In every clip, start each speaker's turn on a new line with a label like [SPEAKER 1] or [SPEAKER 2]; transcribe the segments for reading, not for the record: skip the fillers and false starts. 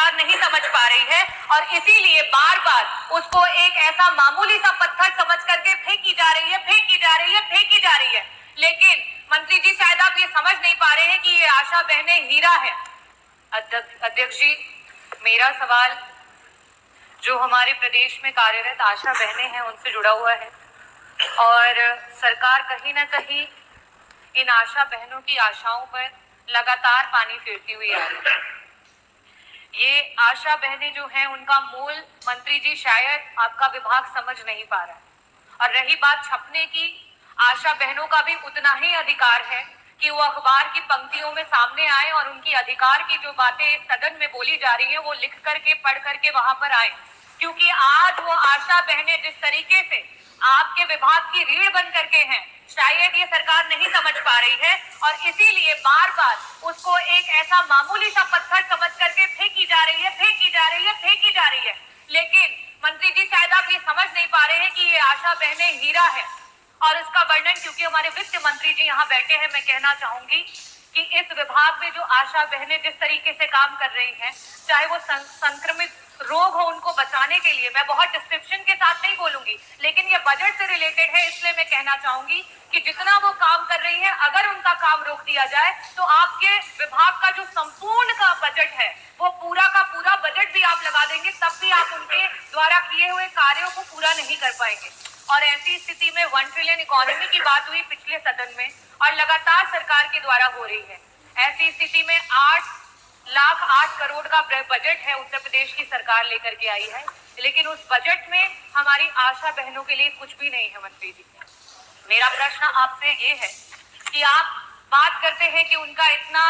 [SPEAKER 1] सरकार नहीं समझ पा रही है और इसीलिए बार बार उसको एक ऐसा मामूली सा पत्थर समझ करके फेंकी जा रही है, फेंकी जा रही है, फेंकी जा रही है। लेकिन मंत्री जी शायद आप ये समझ नहीं पा रहे हैं कि ये आशा बहनें हीरा है। अध्यक्ष जी, मेरा सवाल जो हमारे प्रदेश में कार्यरत आशा बहनें हैं उनसे जुड़ा हुआ है और सरकार कहीं ना कहीं इन आशा बहनों की आशाओं पर लगातार पानी फेरती हुई आ रही है। ये आशा बहनें जो हैं उनका मूल मंत्री जी शायद आपका विभाग समझ नहीं पा रहा है। और रही बात छपने की, आशा बहनों का भी उतना ही अधिकार है कि वो अखबार की पंक्तियों में सामने आए और उनकी अधिकार की जो बातें सदन में बोली जा रही है वो लिख करके पढ़ करके वहां पर आए, क्योंकि आज वो आशा बहनें जिस तरीके से आपके विभाग की रीढ़ बन करके हैं शायद ये सरकार नहीं समझ पा रही है और इसीलिए बार बार उसको एक ऐसा मामूली सा पत्थर समझ करके फेंकी जा रही है, फेंकी जा रही है, फेंकी जा रही है। लेकिन मंत्री जी शायद आप ये समझ नहीं पा रहे हैं कि ये आशा बहनें हीरा है और इसका वर्णन क्योंकि हमारे वित्त मंत्री जी यहाँ बैठे हैं, मैं कहना चाहूंगी कि इस विभाग में जो आशा बहनें जिस तरीके से काम कर रही हैं, चाहे वो संक्रमित रोग हो उनको बचाने के लिए, मैं बहुत डिस्क्रिप्शन के साथ नहीं बोलूंगी, लेकिन ये बजट से रिलेटेड है इसलिए मैं कहना चाहूंगी कि जितना वो काम कर रही है अगर उनका काम रोक दिया जाए तो आपके विभाग का जो संपूर्ण का बजट है वो पूरा का पूरा बजट भी आप लगा देंगे तब भी आप उनके द्वारा किए हुए कार्यों को पूरा नहीं कर पाएंगे। और ऐसी स्थिति में 1 ट्रिलियन इकोनॉमी की बात हुई पिछले सदन में और लगातार सरकार के द्वारा हो रही है। ऐसी स्थिति में 8 करोड़ का बजट है उत्तर प्रदेश की सरकार लेकर के आई है, लेकिन उस बजट में हमारी आशा बहनों के लिए कुछ भी नहीं है। मंत्री जी, मेरा प्रश्न आपसे ये है कि आप बात करते हैं कि उनका इतना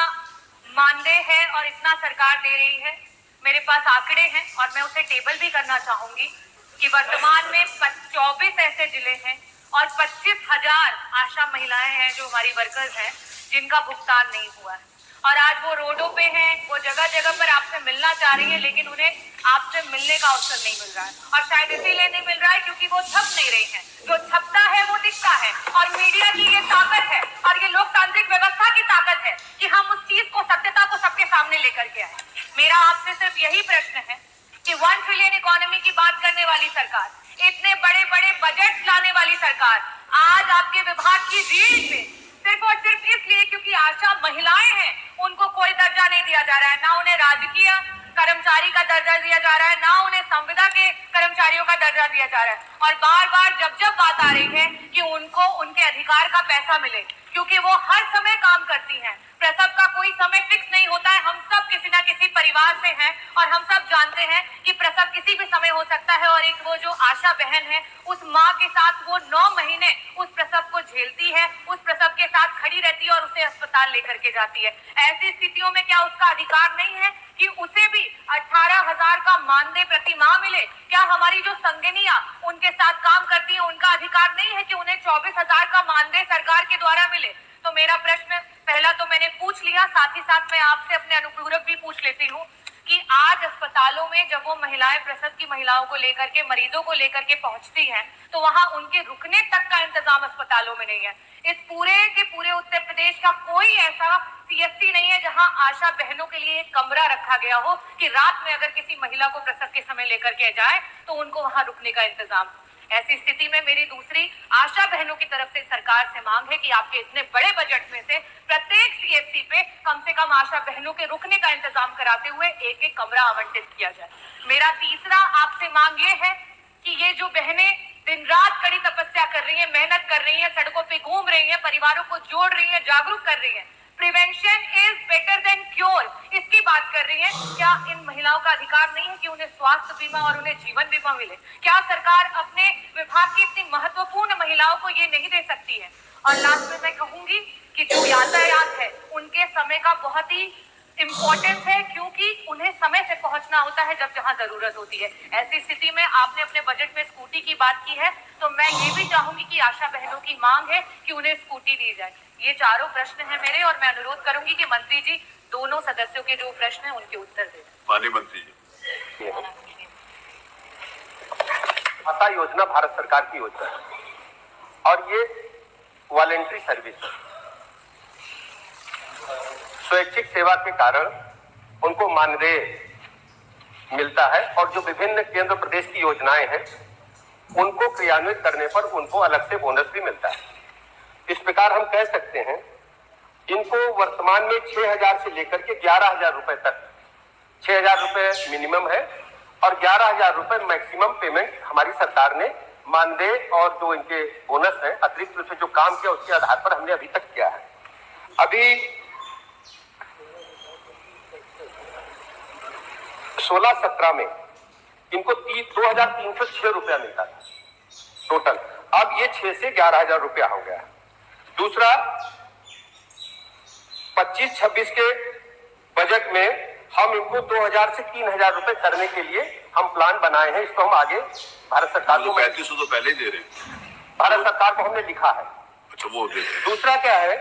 [SPEAKER 1] मानदेय है और इतना सरकार दे रही है। मेरे पास आंकड़े हैं और मैं उसे टेबल भी करना चाहूंगी कि वर्तमान में 24 ऐसे जिले हैं और 25,000 आशा महिलाएं हैं जो हमारी वर्कर्स हैं जिनका भुगतान नहीं हुआ है और आज वो रोडों पे हैं, वो जगह जगह पर आपसे मिलना चाह रही है लेकिन उन्हें आपसे मिलने का अवसर नहीं मिल रहा है और शायद इसीलिए नहीं मिल रहा है क्योंकि वो छप नहीं रही है। जो छपता है वो दिखता है और मीडिया की ये ताकत है और ये लोकतांत्रिक व्यवस्था की ताकत है कि हम उस चीज को, सत्यता को सबके सामने लेकर के आए। मेरा आपसे सिर्फ यही प्रश्न है कि 1 ट्रिलियन इकोनॉमी की बात करने वाली सरकार, इतने बड़े बड़े बजट लाने वाली सरकार आज आपके विभाग की रीढ़ में सिर्फ और सिर्फ इसलिए क्योंकि आशा महिलाएं हैं उनको कोई दर्जा नहीं दिया जा रहा है, ना उन्हें राजकीय कर्मचारी का दर्जा दिया जा रहा है, ना उन्हें संविदा के कर्मचारियों का दर्जा दिया जा रहा है। और बार बार जब बात आ रही है कि उनको उनके अधिकार का पैसा मिले, क्योंकि वो हर समय काम करती हैं। प्रसव का कोई समय फिक्स नहीं होता है, हम सब किसी ना किसी परिवार से हैं और हम सब जानते हैं कि प्रसव किसी भी समय हो सकता है और एक वो जो आशा बहन है उस माँ के साथ वो 9 महीने उस प्रसव को झेलती है, उस प्रसव के साथ खड़ी रहती है और उसे अस्पताल लेकर के जाती है। ऐसी स्थितियों में क्या उसका अधिकार नहीं है कि उसे भी 18,000 का मानदेय प्रति माह मिले? क्या हमारी जो संगिनियां उनके साथ काम करती हैं उनका अधिकार नहीं है कि उन्हें 24,000 का मानदेय सरकार के द्वारा मिले? तो मेरा प्रश्न पहला तो मैंने पूछ लिया, साथ ही साथ मैं आपसे अपने अनुपूरक भी पूछ लेती हूँ कि आज अस्पतालों में जब वो महिलाएं प्रसव की महिलाओं को लेकर के, मरीजों को लेकर के पहुंचती हैं तो वहां उनके रुकने तक का इंतजाम अस्पतालों में नहीं है। इस पूरे के पूरे उत्तर प्रदेश का कोई ऐसा CSC नहीं है जहां आशा बहनों के लिए एक कमरा रखा गया हो कि रात में अगर किसी महिला को प्रसव के समय लेकर के जाए तो उनको वहां रुकने का इंतजाम। ऐसी स्थिति में मेरी दूसरी आशा बहनों की तरफ से सरकार से मांग है कि आपके इतने बड़े बजट में से प्रत्येक CSC पे कम से कम आशा बहनों के रुकने का इंतजाम कराते हुए एक कमरा आवंटित किया जाए। मेरा तीसरा आपसे मांग ये है कि ये जो बहनें दिन रात कड़ी तपस्या कर रही है, मेहनत कर रही है, सड़कों पे घूम रही है, परिवारों को जोड़ रही है, जागरूक कर रही है, prevention is better than cure, इसकी बात कर रही है, क्या इन महिलाओं का अधिकार नहीं है कि उन्हें स्वास्थ्य बीमा और उन्हें जीवन बीमा मिले? क्या सरकार अपने विभाग की इतनी महत्वपूर्ण महिलाओं को ये नहीं दे सकती है? और लास्ट में मैं कहूंगी कि जो यातायात है उनके समय का बहुत ही इम्पोर्टेंस है क्योंकि उन्हें समय से पहुंचना होता है जब जहां जरूरत होती है। ऐसी स्थिति में आपने अपने बजट में स्कूटी की बात की है तो मैं ये भी चाहूंगी कि आशा बहनों की मांग है कि उन्हें स्कूटी दी जाए। ये चारों प्रश्न हैं मेरे और मैं अनुरोध करूंगी कि मंत्री जी दोनों सदस्यों के जो प्रश्न हैं उनके उत्तर दें।
[SPEAKER 2] माननीय मंत्री जी,
[SPEAKER 3] माता योजना भारत सरकार की योजना है और ये वॉलेंट्री सर्विस है। स्वैच्छिक सेवा के कारण उनको मानदेय मिलता है और जो विभिन्न केंद्र प्रदेश की योजनाएं हैं उनको क्रियान्वित करने पर उनको अलग से बोनस भी मिलता है। इस प्रकार हम कह सकते हैं इनको वर्तमान में 6,000 से लेकर के 11,000 रुपए तक, 6,000 रुपए मिनिमम है और 11,000 रुपए मैक्सिमम पेमेंट हमारी सरकार ने मानदेय और जो इनके बोनस है अतिरिक्त रूप से जो काम किया उसके आधार पर हमने अभी तक किया है। अभी 16-17 में इनको 2,306 रुपया मिलता था टोटल, अब ये 6 से 11,000 रुपया हो गया। दूसरा 25-26 के बजट में हम इनको 2,000 से 3,000 रुपए करने के लिए हम प्लान बनाए हैं। इसको हम आगे भारत सरकार को
[SPEAKER 2] 3500 तो पहले ही दे रहे हैं,
[SPEAKER 3] भारत सरकार को हमने लिखा है।
[SPEAKER 2] अच्छा वो दे।
[SPEAKER 3] दूसरा क्या है,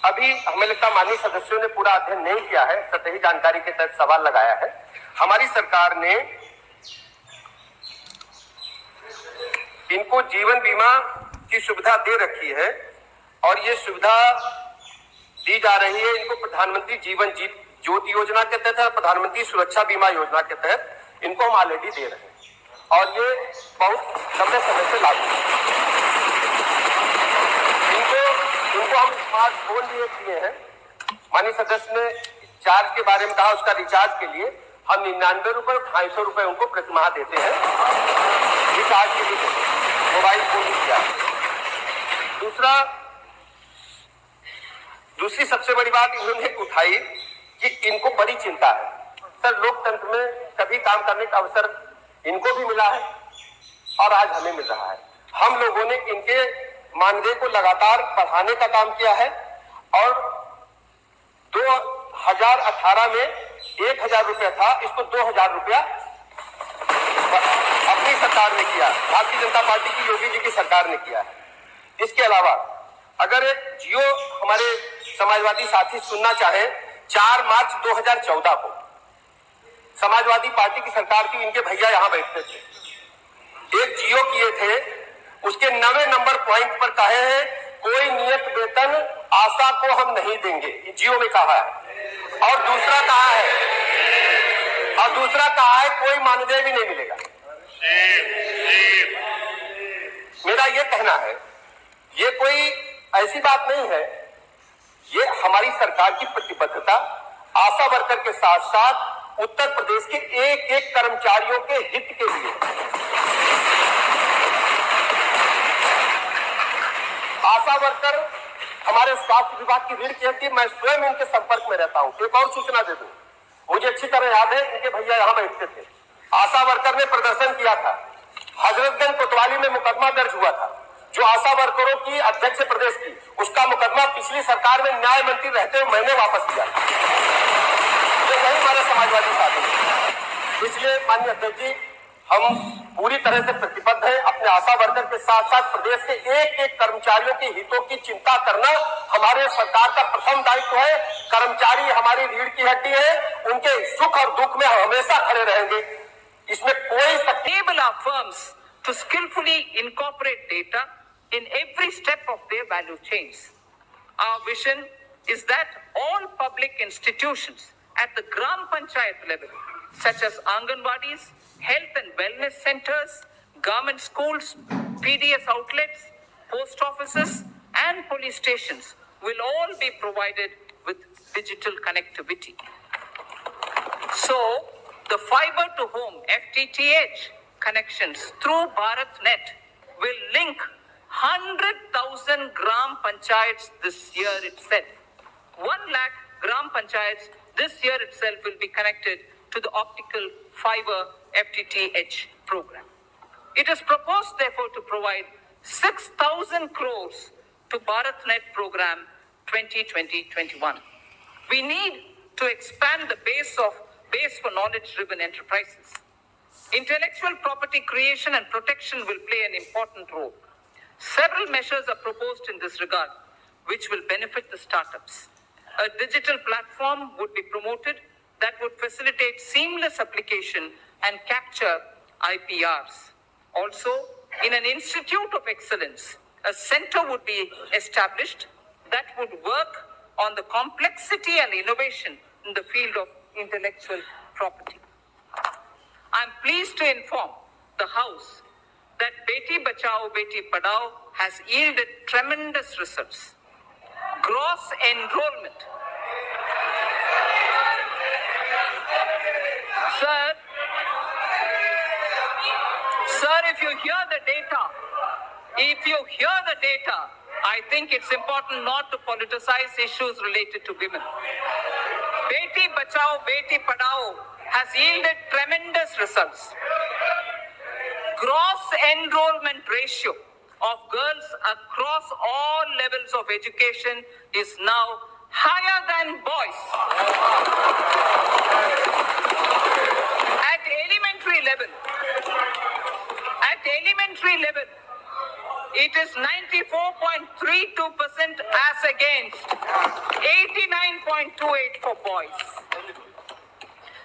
[SPEAKER 3] अभी हमें लगता है माननीय सदस्यों ने पूरा अध्ययन नहीं किया है, सतही जानकारी के तहत सवाल लगाया है। हमारी सरकार ने इनको जीवन बीमा की सुविधा दे रखी है और ये सुविधा दी जा रही है इनको प्रधानमंत्री जीवन ज्योति योजना के तहत, प्रधानमंत्री सुरक्षा बीमा योजना के तहत इनको हम ऑलरेडी दे रहे हैं और ये बहुत लंबे समय से लागू है। इनको हम स्मार्टफोन भी दिए हैं। माननीय सदस्य ने चार्ज के बारे में कहा, उसका रिचार्ज के लिए हम 99 रुपए 250 रुपए उनको प्रतिमाह देते हैं, रिचार्ज के लिए मोबाइल फोन भी दिया। दूसरी सबसे बड़ी बात इन्होंने उठाई कि इनको बड़ी चिंता है, सर लोकतंत्र में कभी काम करने का अवसर इनको भी मिला है और आज हमें मिल रहा है। हम लोगों ने इनके मानदेय को लगातार बढ़ाने का काम किया है और 2018 में 1,000 रुपया था, इसको 2,000 रुपया अपनी सरकार ने किया, भारतीय जनता पार्टी की योगी जी की सरकार ने किया है। इसके अलावा अगर एक जियो हमारे समाजवादी साथी सुनना चाहे, 4 मार्च 2014 को समाजवादी पार्टी की सरकार थी, इनके भैया यहां बैठते थे, एक जियो किए थे, उसके 9वें नंबर पॉइंट पर कहे हैं कोई नियत वेतन आशा को हम नहीं देंगे, जियो में कहा है। और दूसरा कहा है कोई मानदेय भी नहीं मिलेगा। मेरा ये कहना है, ये कोई ऐसी बात नहीं है, ये हमारी सरकार की प्रतिबद्धता आशा वर्कर के साथ साथ उत्तर प्रदेश के एक एक कर्मचारियों के हित के लिए। आशा वर्कर हमारे स्वास्थ्य विभाग की रीढ़ की हड्डी, मैं स्वयं इनके संपर्क में रहता हूं। एक और सूचना दे दूं, मुझे अच्छी तरह याद है, इनके भैया यहां बैठते थे, आशा वर्कर ने प्रदर्शन किया था, हजरतगंज कोतवाली में मुकदमा दर्ज हुआ था, जो आशा वर्करों की अध्यक्ष प्रदेश की, उसका मुकदमा पिछली सरकार में न्याय मंत्री रहते हुए मैंने वापस किया। ये वही हमारे समाजवादी साथी। इसलिए माननीय अध्यक्ष जी, हम पूरी तरह से प्रतिबद्ध हैं, अपने आशा वर्कर के साथ साथ प्रदेश के एक एक कर्मचारियों के हितों की चिंता करना हमारे सरकार का प्रथम दायित्व है। कर्मचारी हमारी रीढ़ की हड्डी है, उनके सुख और दुख में हमेशा खड़े रहेंगे, इसमें कोई
[SPEAKER 4] enable our firms to skillfully incorporate data in every step of their value chains. Our vision is that all public institutions at the Gram Panchayat level, such as Anganwadis, health and wellness centers, government schools, PDS outlets, post offices, and police stations will all be provided with digital connectivity. So, the fiber to home FTTH connections through BharatNet will link 100,000 Gram Panchayats this year itself. 1 lakh Gram Panchayats this year itself will be connected to the optical fiber FTTH program. It is proposed, therefore, to provide 6,000 crores to BharatNet program 2020-21. We need to expand the base for knowledge-driven enterprises. Intellectual property creation and protection will play an important role. Several measures are proposed in this regard, which will benefit the startups. A digital platform would be promoted that would facilitate seamless application and capture IPRs. Also, in an institute of excellence, a center would be established that would work on the complexity and innovation in the field of intellectual property. pleased to inform the House that Beti Bachao, Beti Padhao has yielded tremendous results. Gross enrollment. Sir, if you hear the data, I think it's important not to politicize issues related to women. Beti Bachao, Beti Padhao has yielded tremendous results. Gross enrollment ratio of girls across all levels of education is now higher than boys. At elementary level, it is 94.32% as against 89.28% for boys.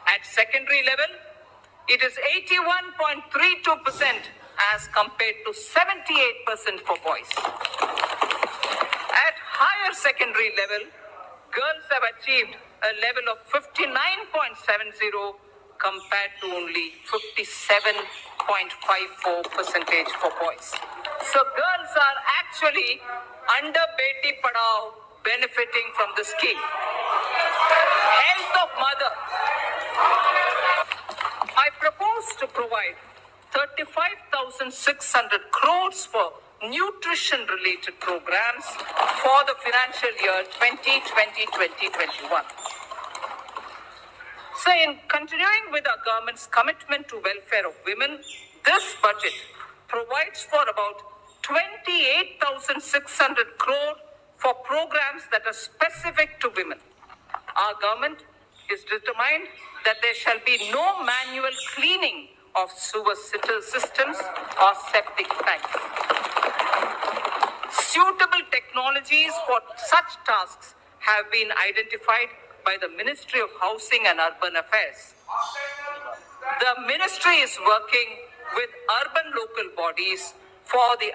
[SPEAKER 4] At secondary level, it is 81.32% as compared to 78% for boys. At higher secondary level, girls have achieved a level of 59.70 compared to only 57.54% for boys. So girls are actually under Beti Padhao benefiting from the scheme. Health of mother. I propose to provide 35,600 crores for nutrition-related programs for the financial year 2020-2021. So in continuing with our government's commitment to welfare of women, this budget provides for about 28,600 crore for programs that are specific to women. Our government is determined that there shall be no manual cleaning of sewer systems or septic tanks. Suitable technologies for such tasks have been identified by the Ministry of Housing and Urban Affairs. The ministry is working with urban local bodies for the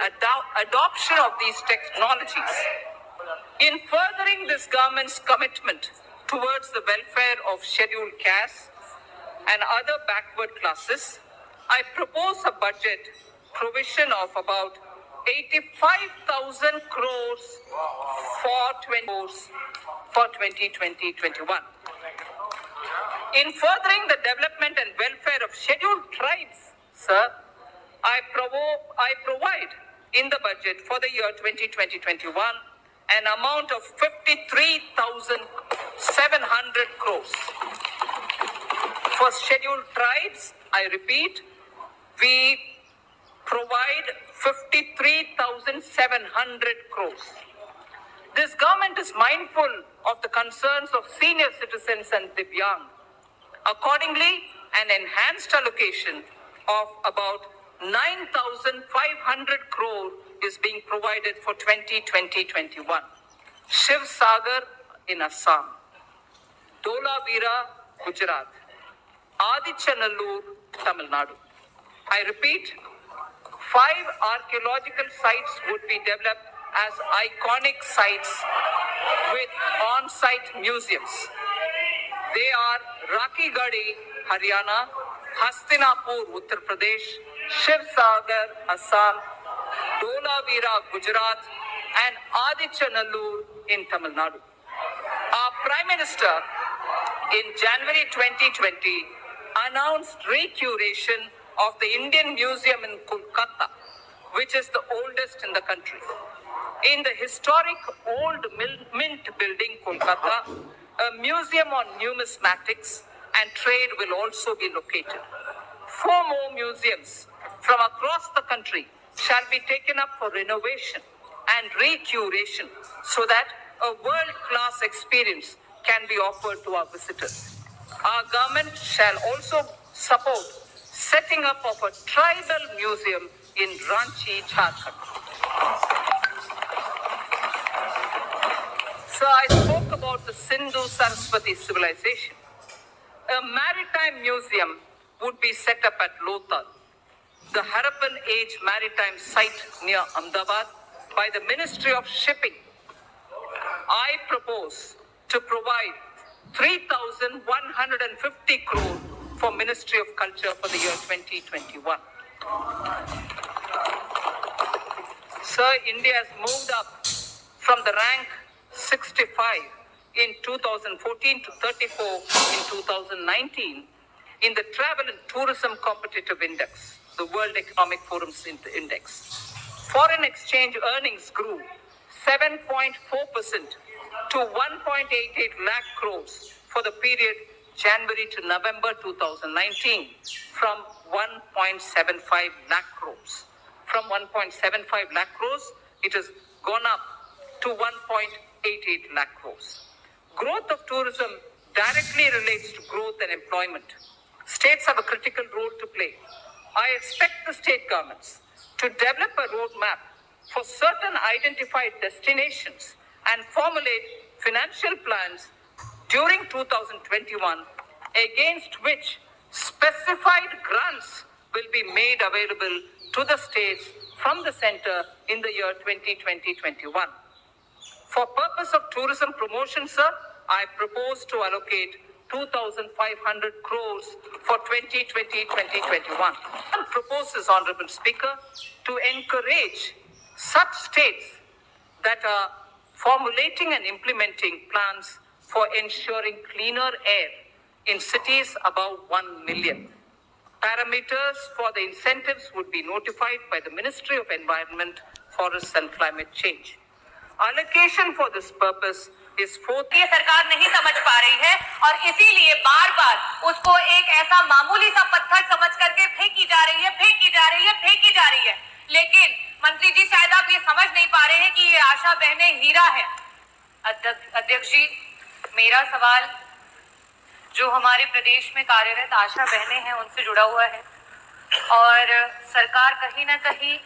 [SPEAKER 4] adoption of these technologies. In furthering this government's commitment towards the welfare of scheduled castes and other backward classes, I propose a budget provision of about 85,000 crores for 2020-21. In furthering the development and welfare of scheduled tribes, sir, I provide in the budget for the year 2020-21 an amount of 53,700 crores. For scheduled tribes, I repeat, we provide 53,700 crores. This government is mindful of the concerns of senior citizens and Divyang. Accordingly, an enhanced allocation of about 9,500 crore is being provided for 2020-21. Shiv Sagar in Assam, Dholavira, Gujarat, Adichanallur, Tamil Nadu. I repeat, 5 archaeological sites would be developed as iconic sites with on-site museums. They are Rakhigarhi, Haryana, Hastinapur, Uttar Pradesh, Shiv Sagar, Assam, Dholavira, Gujarat, and Adichanallur in Tamil Nadu. Our Prime Minister in January 2020 announced recuration of the Indian Museum in Kolkata, which is the oldest in the country. In the historic Old Mint Building, Kolkata, a museum on numismatics and trade will also be located. 4 more museums from across the country shall be taken up for renovation and recuration so that a world-class experience can be offered to our visitors. Our government shall also support setting up of a tribal museum in Ranchi, Jharkhand. So I spoke about the Sindhu-Saraswati civilization. A maritime museum would be set up at Lothal, the Harappan Age maritime site near Ahmedabad, by the Ministry of Shipping. I propose to provide 3,150 crore for Ministry of Culture for the year 2021. Sir, India has moved up from the rank 65 in 2014 to 34 in 2019 in the Travel and Tourism Competitive Index, the World Economic Forum's index. Foreign exchange earnings grew 7.4% to 1.88 lakh crores for the period January to November 2019 from 1.75 lakh crores. From 1.75 lakh crores, it has gone up to 1.88 lakh crores. Growth of tourism directly relates to growth and employment. States have a critical role to play. I expect the state governments to develop a roadmap for certain identified destinations and formulate financial plans during 2021 against which specified grants will be made available to the states from the center in the year 2020-21. For purpose of tourism promotion, sir, I propose to allocate 2,500 crores for 2020-2021. And proposes, Honorable Speaker, to encourage such states that are formulating and implementing plans for ensuring cleaner air in cities above 1 million. Parameters for the incentives would be notified by the Ministry of Environment, Forests and Climate Change. Allocation for this purpose is
[SPEAKER 1] ये सरकार नहीं समझ पा रही है और इसीलिए बार बार उसको एक ऐसा मामूली सा पत्थर समझ करके फेंकी जा रही है। लेकिन मंत्री जी शायद आप ये समझ नहीं पा रहे हैं कि ये आशा बहने हीरा है। अध्यक्ष जी, मेरा सवाल जो हमारे प्रदेश में कार्यरत आशा बहनें हैं उनसे जुड़ा हुआ है और सरकार कहीं ना कहीं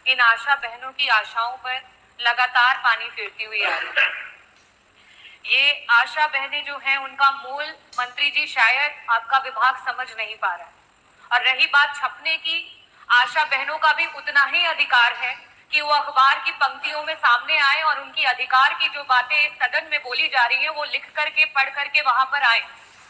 [SPEAKER 1] इन आशा बहनों की आशाओं पर लगातार पानी फेरती हुई आ रही है। ये आशा बहनें जो हैं उनका मूल मंत्री जी शायद आपका विभाग समझ नहीं पा रहा है। और रही बात छपने की, आशा बहनों का भी उतना ही अधिकार है कि वो अखबार की पंक्तियों में सामने आए और उनकी अधिकार की जो बातें सदन में बोली जा रही है वो लिख करके पढ़ करके वहां पर आए,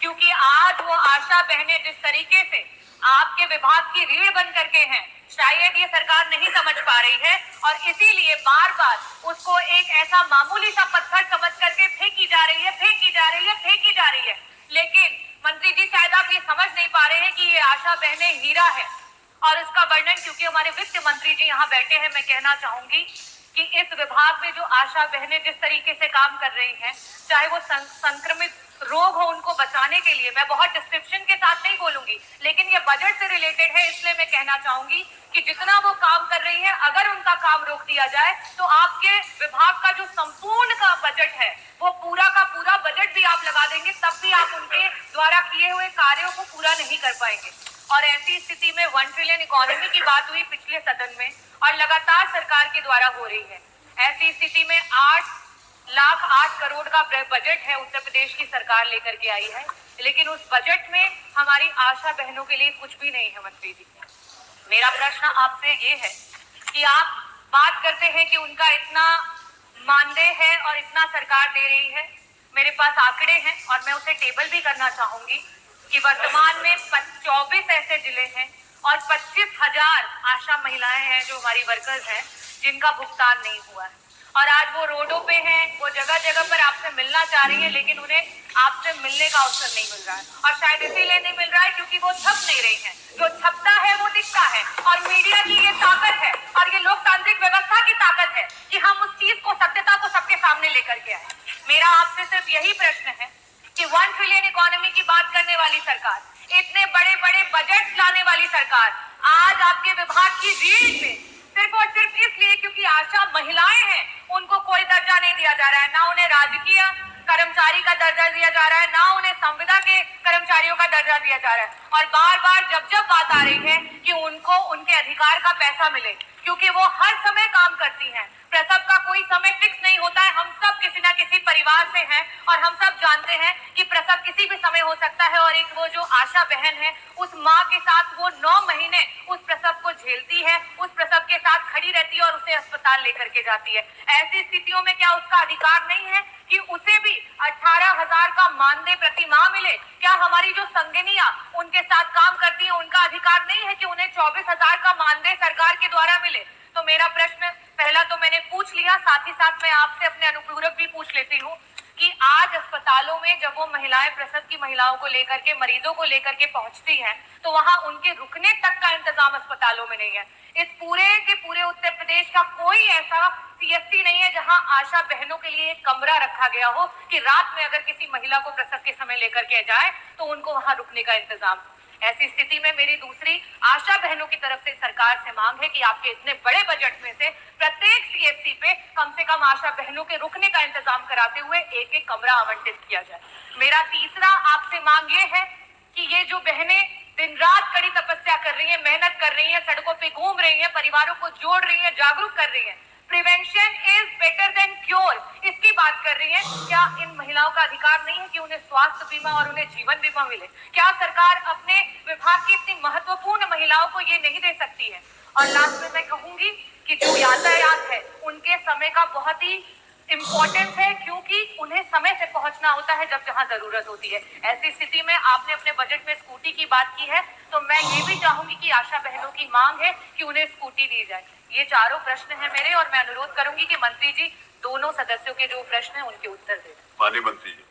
[SPEAKER 1] क्योंकि आज वो आशा बहनें जिस तरीके से आपके विभाग की रीढ़ बन करके हैं शायद ये सरकार नहीं समझ पा रही है और इसीलिए बार बार उसको एक ऐसा मामूली सा पत्थर समझ करके फेंकी जा रही है। लेकिन मंत्री जी शायद आप ये समझ नहीं पा रहे हैं कि ये आशा बहनें हीरा है और इसका वर्णन क्योंकि हमारे वित्त मंत्री जी यहाँ बैठे हैं, मैं कहना चाहूंगी कि इस विभाग में जो आशा बहनें जिस तरीके से काम कर रही हैं, चाहे वो संक्रमित रोग हो उनको बचाने के लिए, मैं बहुत डिस्क्रिप्शन के साथ नहीं बोलूंगी, लेकिन ये बजट से रिलेटेड है, इसलिए मैं कहना चाहूंगी कि जितना वो काम कर रही है अगर उनका काम रोक दिया जाए तो आपके विभाग का जो संपूर्ण का बजट है वो पूरा का पूरा बजट भी आप लगा देंगे, तब भी आप उनके द्वारा किए हुए कार्यों को पूरा नहीं कर पाएंगे। और ऐसी स्थिति में 1 ट्रिलियन इकोनॉमी की बात हुई पिछले सदन में और लगातार सरकार के द्वारा हो रही है। ऐसी स्थिति में 8 करोड़ का बजट है उत्तर प्रदेश की सरकार लेकर के आई है, लेकिन उस बजट में हमारी आशा बहनों के लिए कुछ भी नहीं है। मंत्री जी, मेरा प्रश्न आपसे ये है कि आप बात करते हैं कि उनका इतना मानदेय है और इतना सरकार दे रही है। मेरे पास आंकड़े हैं और मैं उसे टेबल भी करना चाहूंगी कि वर्तमान में 24 ऐसे जिले हैं और 25,000 आशा महिलाएं हैं जो हमारी वर्कर्स हैं जिनका भुगतान नहीं हुआ है और आज वो रोडों पे हैं, वो जगह जगह पर आपसे मिलना चाह रही है, लेकिन उन्हें आपसे मिलने का अवसर नहीं मिल रहा है और शायद इसीलिए नहीं मिल रहा है क्योंकि वो छप नहीं रही है। जो छपता है वो दिखता है और मीडिया की ये ताकत है और ये लोकतांत्रिक व्यवस्था की ताकत है कि हम उस चीज को, सत्यता को सबके सामने लेकर के आए। मेरा आपसे सिर्फ यही प्रश्न है कि 1 ट्रिलियन इकोनॉमी की बात करने वाली सरकार, इतने बड़े बड़े बजट लाने वाली सरकार आज आपके विभाग की रीढ़ पे सिर्फ और सिर्फ इसलिए क्योंकि आशा महिलाएं हैं उनको कोई दर्जा नहीं दिया जा रहा है, ना उन्हें राजकीय कर्मचारी का दर्जा दिया जा रहा है, ना उन्हें संविदा के कर्मचारियों का दर्जा दिया जा रहा है। और बार बार जब बात आ रही है कि उनको उनके अधिकार का पैसा मिले, क्योंकि वो हर समय काम करती हैं, प्रसव का कोई समय फिक्स नहीं होता है। हम सब किसी ना किसी परिवार से हैं और हम सब जानते हैं कि प्रसव किसी भी समय हो सकता है। और एक वो जो आशा बहन है, उस माँ के साथ वो 9 महीने उस प्रसव को झेलती है, उस प्रसव के साथ खड़ी रहती है और उसे अस्पताल लेकर के जाती है। ऐसी स्थितियों में क्या उसका अधिकार नहीं है कि उसे भी 18,000 का मानदेय प्रति माह मिले? क्या हमारी जो संगिनियां उनके साथ काम करती है, उनका अधिकार नहीं है कि उन्हें 24,000 का मानदेय सरकार के द्वारा मिले? तो मेरा प्रश्न पहला तो मैंने पूछ लिया, साथ ही साथ मैं आपसे अपने अनुपूरक भी पूछ लेती हूँ कि आज अस्पतालों में जब वो महिलाएं प्रसव की महिलाओं को लेकर के, मरीजों को लेकर के पहुंचती हैं, तो वहां उनके रुकने तक का इंतजाम अस्पतालों में नहीं है। इस पूरे के पूरे उत्तर प्रदेश का कोई ऐसा सीएससी नहीं है जहां आशा बहनों के लिए एक कमरा रखा गया हो कि रात में अगर किसी महिला को प्रसव के समय लेकर के जाए तो उनको वहां रुकने का इंतजाम। ऐसी स्थिति में मेरी दूसरी आशा बहनों की तरफ से सरकार से मांग है कि आपके इतने बड़े बजट में से प्रत्येक सीएससी पे कम से कम आशा बहनों के रुकने का इंतजाम कराते हुए एक एक कमरा आवंटित किया जाए। मेरा तीसरा आपसे मांग ये है कि ये जो बहनें दिन रात कड़ी तपस्या कर रही है, मेहनत कर रही है, सड़कों पे घूम रही है, परिवारों को जोड़ रही है, जागरूक कर रही है, prevention is better than cure, इसकी बात कर रही है, क्या इन महिलाओं का अधिकार नहीं है कि उन्हें स्वास्थ्य बीमा और उन्हें जीवन बीमा मिले? क्या सरकार अपने विभाग की इतनी महत्वपूर्ण महिलाओं को ये नहीं दे सकती है? और लास्ट में मैं कहूंगी कि जो यातायात है उनके समय का बहुत ही इंपॉर्टेंस है, क्योंकि उन्हें समय से पहुंचना होता है जब जहां जरूरत होती है। ऐसी स्थिति में आपने अपने बजट में स्कूटी की बात की है, तो मैं ये भी चाहूंगी कि आशा बहनों की मांग है कि उन्हें स्कूटी दी जाए। ये चारों प्रश्न हैं मेरे और मैं अनुरोध करूंगी कि मंत्री जी दोनों सदस्यों के जो प्रश्न हैं उनके उत्तर दें।
[SPEAKER 2] माननीय मंत्री जी।